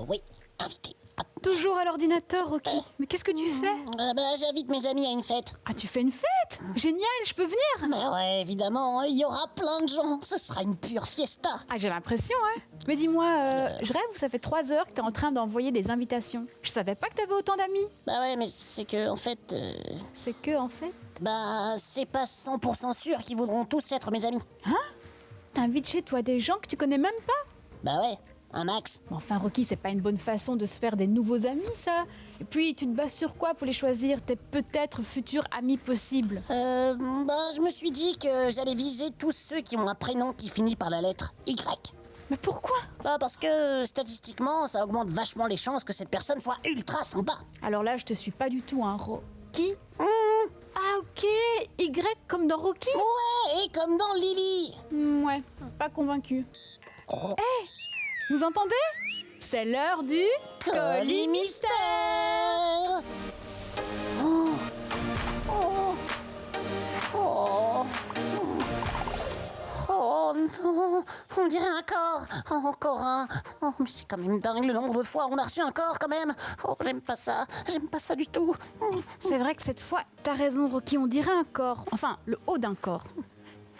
oui, invité. Toujours à l'ordinateur, Rocky. Mais qu'est-ce que tu fais? J'invite mes amis à une fête. Ah, tu fais une fête? Génial, je peux venir? Mais ouais, évidemment, il y aura plein de gens. Ce sera une pure fiesta. Ah, j'ai l'impression, hein. Mais dis-moi, je rêve, ça fait 3 heures que t'es en train d'envoyer des invitations. Je savais pas que t'avais autant d'amis. Bah ouais, mais c'est que, en fait... C'est que, en fait... c'est pas 100% sûr qu'ils voudront tous être mes amis. Hein? T'invites chez toi des gens que tu connais même pas? Bah ouais, un max. Bon, enfin, Rocky, c'est pas une bonne façon de se faire des nouveaux amis, ça. Et puis, tu te bases sur quoi pour les choisir, tes peut-être futurs amis possibles? Je me suis dit que j'allais viser tous ceux qui ont un prénom qui finit par la lettre Y. Mais pourquoi? Parce que statistiquement, ça augmente vachement les chances que cette personne soit ultra sympa. Alors là, je te suis pas du tout, hein, Rocky. Ah, ok, Y comme dans Rocky? Ouais, et comme dans Lily. Ouais, pas convaincu. Oh. Hé, vous entendez? C'est l'heure du Colis Mystère. Oh. Oh. Oh. Oh non, on dirait un corps. Oh, encore un. Oh, mais c'est quand même dingue le nombre de fois où on a reçu un corps quand même. Oh, j'aime pas ça du tout. C'est vrai que cette fois, t'as raison, Rocky, on dirait un corps. Enfin, le haut d'un corps.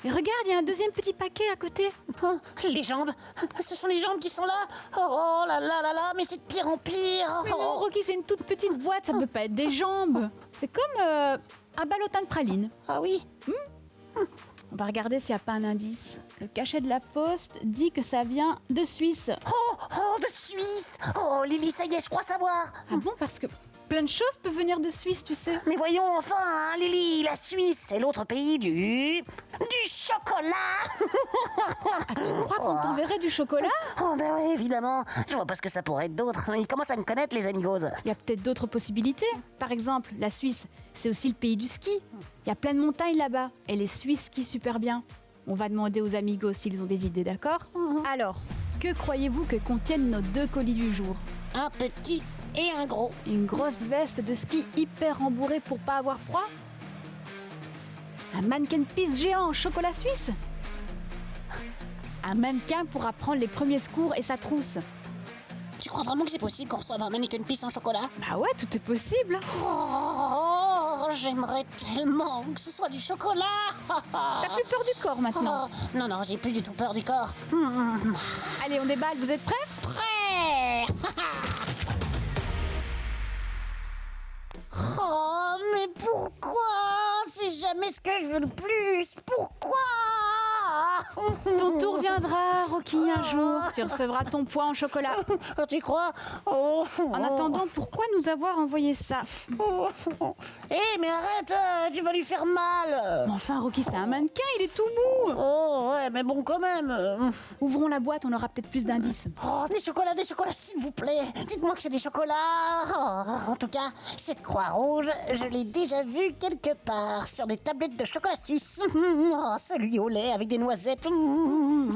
Mais regarde, il y a un deuxième petit paquet à côté. Oh, les jambes, ce sont les jambes qui sont là. Oh là là là là, mais c'est de pire en pire. Mais non, Rocky, c'est une toute petite boîte, ça peut pas être des jambes. C'est comme un ballotin de praline. Ah oui. On va regarder s'il n'y a pas un indice. Le cachet de la poste dit que ça vient de Suisse. Oh, de Suisse. Oh, Lily, ça y est, je crois savoir. Ah bon, parce que plein de choses peuvent venir de Suisse, tu sais. Mais voyons enfin, hein, Lily, la Suisse, c'est l'autre pays du chocolat. Ah, tu crois qu'on t'enverrait du chocolat? Oh, ben oui, évidemment. Je vois pas ce que ça pourrait être d'autre. Ils commencent à me connaître, les amigos. Il y a peut-être d'autres possibilités. Par exemple, la Suisse, c'est aussi le pays du ski. Il y a plein de montagnes là-bas, et les Suisses skient super bien. On va demander aux amigos s'ils ont des idées, d'accord? Alors, que croyez-vous que contiennent nos 2 colis du jour? Un petit et un gros. Une grosse veste de ski hyper rembourrée pour pas avoir froid? Un mannequin pisse géant en chocolat suisse? Un mannequin pour apprendre les premiers secours et sa trousse? Tu crois vraiment que c'est possible qu'on reçoive un mannequin pisse en chocolat? Bah ouais, tout est possible. Oh, j'aimerais tellement que ce soit du chocolat. T'as plus peur du corps maintenant? Oh, non, j'ai plus du tout peur du corps. Allez, on déballe, vous êtes prêts? Prêt. Oh, mais pourquoi? C'est jamais ce que je veux le plus. Pourquoi? Ton tour viendra, Rocky, un jour. Tu recevras ton poids en chocolat. Oh, tu crois? Oh. En attendant, pourquoi nous avoir envoyé ça? Mais arrête, tu vas lui faire mal. Mais enfin, Rocky, c'est un mannequin, il est tout mou. Oh, ouais, mais bon, quand même. Ouvrons la boîte, on aura peut-être plus d'indices. Oh, des chocolats, s'il vous plaît. Dites-moi que c'est des chocolats. Oh, en tout cas, cette croix rouge, je l'ai déjà vue quelque part sur des tablettes de chocolat suisse. Oh, celui au lait avec des noisettes.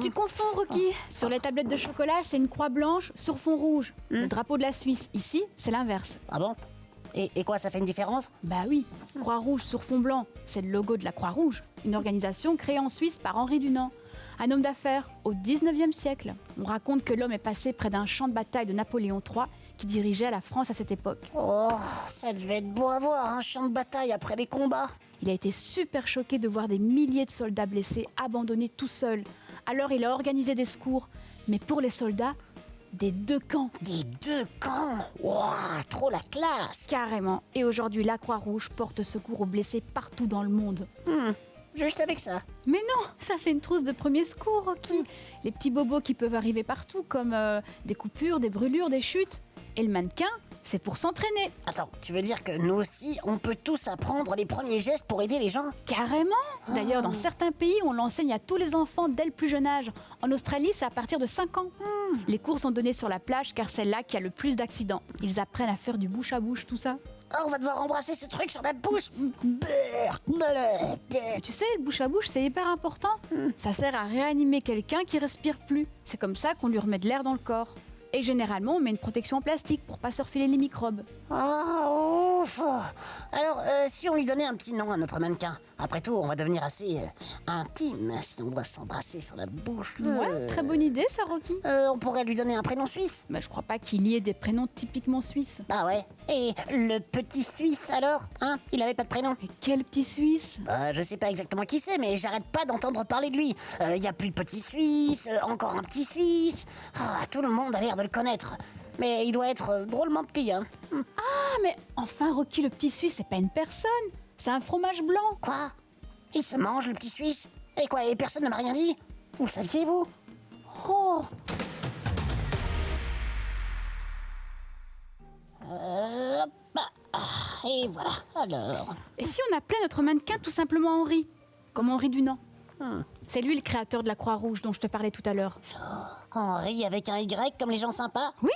Tu confonds, Rocky. Sur les tablettes de chocolat, c'est une croix blanche sur fond rouge. Le drapeau de la Suisse. Ici, c'est l'inverse. Ah bon? Et quoi, ça fait une différence? Bah oui, croix rouge sur fond blanc, c'est le logo de la Croix-Rouge, une organisation créée en Suisse par Henri Dunant, un homme d'affaires au 19e siècle. On raconte que l'homme est passé près d'un champ de bataille de Napoléon III qui dirigeait la France à cette époque. Oh, ça devait être beau à voir, un champ de bataille après les combats. Il a été super choqué de voir des milliers de soldats blessés abandonnés tout seuls. Alors il a organisé des secours, mais pour les soldats, des 2 camps. Des 2 camps? Ouah, trop la classe. Carrément. Et aujourd'hui, la Croix-Rouge porte secours aux blessés partout dans le monde. Juste avec ça. Mais non, ça c'est une trousse de premier secours, Rocky. Les petits bobos qui peuvent arriver partout, comme des coupures, des brûlures, des chutes. Et le mannequin, c'est pour s'entraîner. Attends, tu veux dire que nous aussi, on peut tous apprendre les premiers gestes pour aider les gens? Carrément. D'ailleurs, dans certains pays, on l'enseigne à tous les enfants dès le plus jeune âge. En Australie, c'est à partir de 5 ans. Les cours sont donnés sur la plage car c'est là qu'il y a le plus d'accidents. Ils apprennent à faire du bouche à bouche, tout ça. Oh, on va devoir embrasser ce truc sur la bouche. Mais tu sais, le bouche à bouche, c'est hyper important. Ça sert à réanimer quelqu'un qui respire plus. C'est comme ça qu'on lui remet de l'air dans le corps. Et généralement, on met une protection en plastique pour pas se refiler les microbes. Ah, ouf. Alors, si on lui donnait un petit nom à notre mannequin, après tout, on va devenir assez intime si on doit s'embrasser sur la bouche. Ouais, très bonne idée ça, Rocky. On pourrait lui donner un prénom suisse. Bah, je crois pas qu'il y ait des prénoms typiquement suisses. Bah ouais. Et le petit Suisse alors, hein? Il avait pas de prénom. Mais quel petit Suisse! Je sais pas exactement qui c'est, mais j'arrête pas d'entendre parler de lui. Y a plus de petit Suisse, encore un petit Suisse. Ah, tout le monde a l'air de le connaître. Mais il doit être drôlement petit, hein. Ah, mais enfin, Rocky, le petit Suisse, c'est pas une personne. C'est un fromage blanc. Quoi? Il se mange, le petit Suisse? Et quoi, et personne ne m'a rien dit? Vous le saviez, vous? Oh! Et voilà, alors... Et si on appelait notre mannequin tout simplement Henri? Comme Henri Dunant. C'est lui le créateur de la Croix-Rouge dont je te parlais tout à l'heure. Henri avec un Y comme les gens sympas? Oui?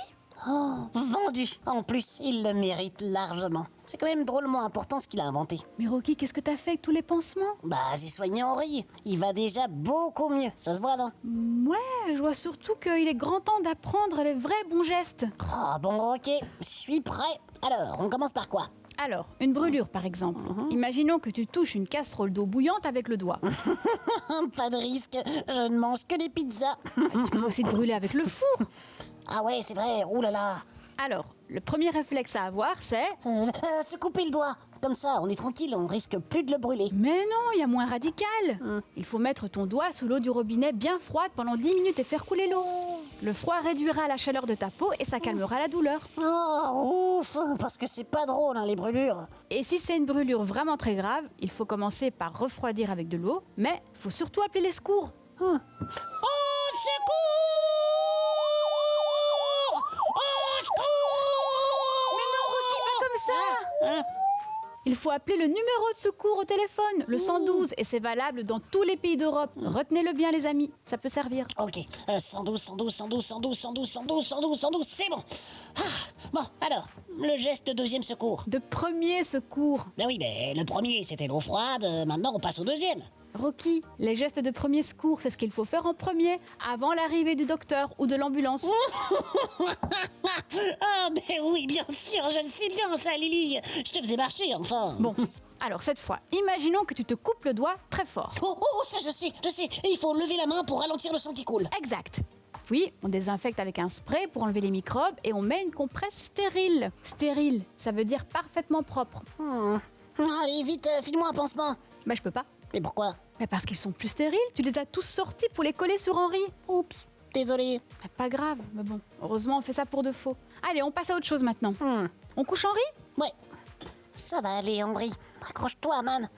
Oh, vendu. En plus, il le mérite largement. C'est quand même drôlement important ce qu'il a inventé. Mais Rocky, qu'est-ce que t'as fait avec tous les pansements? Bah, j'ai soigné Henri. Il va déjà beaucoup mieux. Ça se voit, non? Ouais, je vois surtout qu'il est grand temps d'apprendre les vrais bons gestes. Oh, bon, ok. Je suis prêt. Alors, on commence par quoi? Alors, une brûlure par exemple. Imaginons que tu touches une casserole d'eau bouillante avec le doigt. Pas de risque. Je ne mange que des pizzas. Tu peux aussi te brûler avec le four. Ah ouais, c'est vrai. Ouh là là. Alors, le premier réflexe à avoir, c'est... Se couper le doigt. Comme ça, on est tranquille. On risque plus de le brûler. Mais non, il y a moins radical. Il faut mettre ton doigt sous l'eau du robinet bien froide pendant 10 minutes et faire couler l'eau. Le froid réduira la chaleur de ta peau et ça calmera la douleur. Oh, ouf. Parce que c'est pas drôle, hein, les brûlures. Et si c'est une brûlure vraiment très grave, il faut commencer par refroidir avec de l'eau, mais il faut surtout appeler les secours. Oh, secours! Oh, secours! Mais non, Rocky, pas comme ça! Il faut appeler le numéro de secours au téléphone, le 112, et c'est valable dans tous les pays d'Europe. Retenez-le bien, les amis, ça peut servir. Ok, 112, 112, 112, 112, 112, 112, 112, 112, c'est bon. Ah, bon, alors, le geste de deuxième secours. De premier secours. Ben oui, mais le premier, c'était l'eau froide, maintenant on passe au deuxième. Rocky, les gestes de premier secours, c'est ce qu'il faut faire en premier, avant l'arrivée du docteur ou de l'ambulance. Ah, mais oui, bien sûr, je le sais bien, ça, Lily. Je te faisais marcher, enfin. Bon, alors cette fois, imaginons que tu te coupes le doigt très fort. Oh, ça, je sais. Il faut lever la main pour ralentir le sang qui coule. Exact. Puis, on désinfecte avec un spray pour enlever les microbes et on met une compresse stérile. Stérile, ça veut dire parfaitement propre. Allez, vite, file-moi un pansement. Bah, je peux pas. Mais pourquoi? Mais parce qu'ils sont plus stériles, tu les as tous sortis pour les coller sur Henri. Oups, désolé. Pas grave, mais bon, heureusement on fait ça pour de faux. Allez, on passe à autre chose maintenant. On couche Henri? Ouais, ça va aller, Henri. Accroche-toi, man.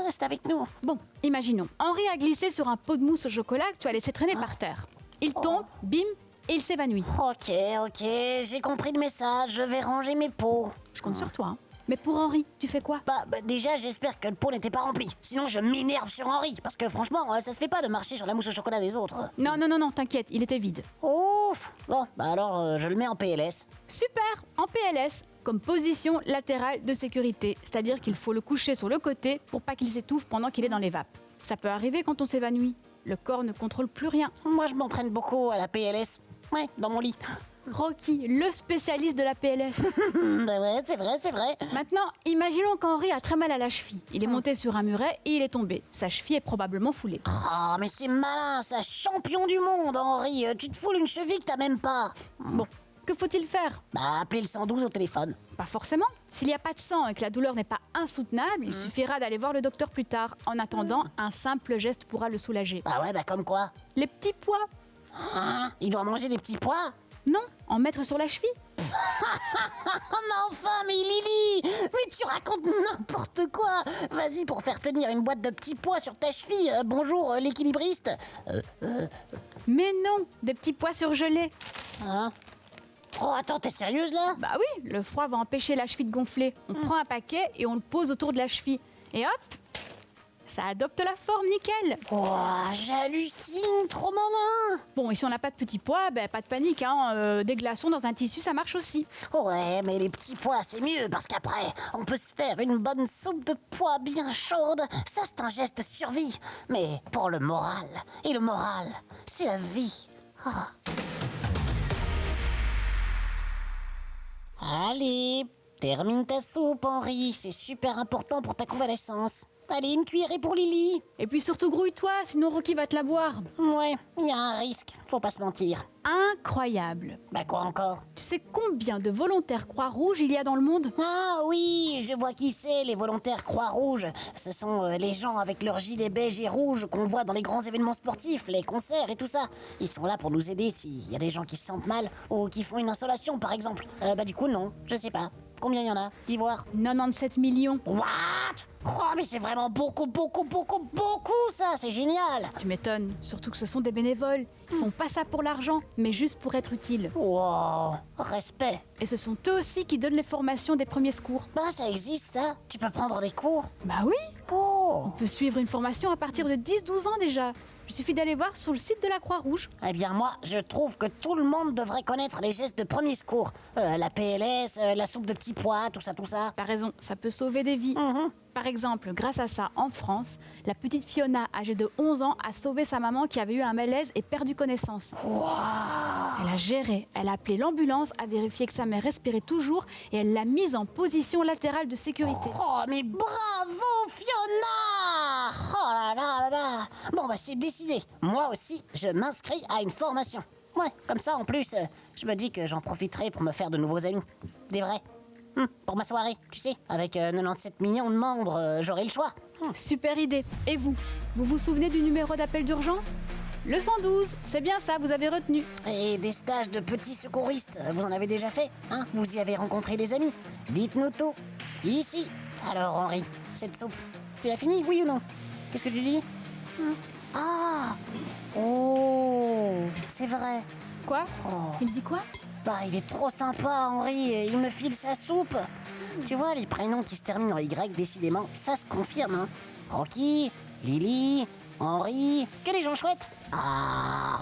Reste avec nous. Bon, imaginons. Henri a glissé sur un pot de mousse au chocolat que tu as laissé traîner par terre. Il tombe, bim, et il s'évanouit. Ok, j'ai compris le message. Je vais ranger mes pots. Je compte sur toi, hein. Mais pour Henri, tu fais quoi? Bah, déjà, j'espère que le pot n'était pas rempli. Sinon, je m'énerve sur Henri. Parce que franchement, ça se fait pas de marcher sur la mousse au chocolat des autres. Non, t'inquiète, il était vide. Ouf. Bon, bah alors, je le mets en PLS. Super, en PLS, comme position latérale de sécurité. C'est-à-dire qu'il faut le coucher sur le côté pour pas qu'il s'étouffe pendant qu'il est dans les vapes. Ça peut arriver quand on s'évanouit. Le corps ne contrôle plus rien. Moi, je m'entraîne beaucoup à la PLS. Ouais, dans mon lit. Rocky, le spécialiste de la PLS. Bah ouais, c'est vrai. Maintenant, imaginons qu'Henri a très mal à la cheville. Il est monté sur un muret et il est tombé. Sa cheville est probablement foulée. Oh, mais c'est malin, ça, champion du monde, Henri. Tu te foules une cheville que t'as même pas. Bon, que faut-il faire? Bah, appeler le 112 au téléphone. Pas forcément. S'il n'y a pas de sang et que la douleur n'est pas insoutenable, il suffira d'aller voir le docteur plus tard. En attendant, un simple geste pourra le soulager. Bah ouais, bah comme quoi? Les petits pois. Hein? Il doit manger des petits pois? Non, en mettre sur la cheville. Mais enfin, mais Lily, mais tu racontes n'importe quoi. Vas-y, pour faire tenir une boîte de petits pois sur ta cheville. Bonjour, l'équilibriste. Mais non, des petits pois surgelés. Hein? Oh, attends, t'es sérieuse là? Bah oui, le froid va empêcher la cheville de gonfler. On prend un paquet et on le pose autour de la cheville. Et hop, ça adopte la forme, nickel. Oh, j'hallucine, trop malin. Bon, et si on n'a pas de petits pois, ben pas de panique, hein. Des glaçons dans un tissu, ça marche aussi. Ouais, mais les petits pois, c'est mieux, parce qu'après, on peut se faire une bonne soupe de pois bien chaude. Ça, c'est un geste de survie. Mais pour le moral, et le moral, c'est la vie. Oh. Allez, termine ta soupe, Henri. C'est super important pour ta convalescence. Allez, une cuillerée pour Lily. Et puis surtout grouille-toi, sinon Rocky va te la boire. Ouais, il y a un risque, faut pas se mentir. Incroyable. Bah quoi encore? Tu sais combien de volontaires Croix-Rouge il y a dans le monde? Ah oui, je vois qui c'est, les volontaires Croix-Rouge. Ce sont les gens avec leurs gilets beige et rouge qu'on voit dans les grands événements sportifs, les concerts et tout ça. Ils sont là pour nous aider s'il y a des gens qui se sentent mal ou qui font une insolation par exemple. Bah du coup non, je sais pas. Combien il y en a? D'ivoire? 97 millions. What? Oh mais c'est vraiment beaucoup ça, c'est génial. Tu m'étonnes, surtout que ce sont des bénévoles. Ils font pas ça pour l'argent, mais juste pour être utiles. Wow, respect. Et ce sont eux aussi qui donnent les formations des premiers secours. Bah ça existe ça? Tu peux prendre des cours? Bah oui, Oh. on peut suivre une formation à partir de 10-12 ans déjà. Il suffit d'aller voir sur le site de la Croix-Rouge. Eh bien moi, je trouve que tout le monde devrait connaître les gestes de premier secours. La PLS, la soupe de petits pois, tout ça. T'as raison, ça peut sauver des vies. Par exemple, grâce à ça, en France, la petite Fiona, âgée de 11 ans, a sauvé sa maman qui avait eu un malaise et perdu connaissance. Elle a géré, elle a appelé l'ambulance, a vérifié que sa mère respirait toujours et elle l'a mise en position latérale de sécurité. Oh mais bravo Fiona! Oh là là là là. Bon bah c'est décidé. Moi aussi, je m'inscris à une formation. Ouais, comme ça en plus, je me dis que j'en profiterai pour me faire de nouveaux amis. Des vrais. Pour ma soirée, tu sais, avec 97 millions de membres, j'aurai le choix. Super idée. Et vous vous souvenez du numéro d'appel d'urgence? Le 112, c'est bien ça, vous avez retenu. Et des stages de petits secouristes, vous en avez déjà fait, hein? Vous y avez rencontré des amis? Dites-nous tout. Ici. Alors Henri, cette soupe, tu l'as finie, oui ou non? Qu'est-ce que tu dis? Ah! Oh! C'est vrai. Quoi? Il dit quoi? Bah, il est trop sympa, Henri, et il me file sa soupe. Tu vois, les prénoms qui se terminent en Y, décidément, ça se confirme, hein. Rocky, Lily, Henri, que des gens chouettes. Ah!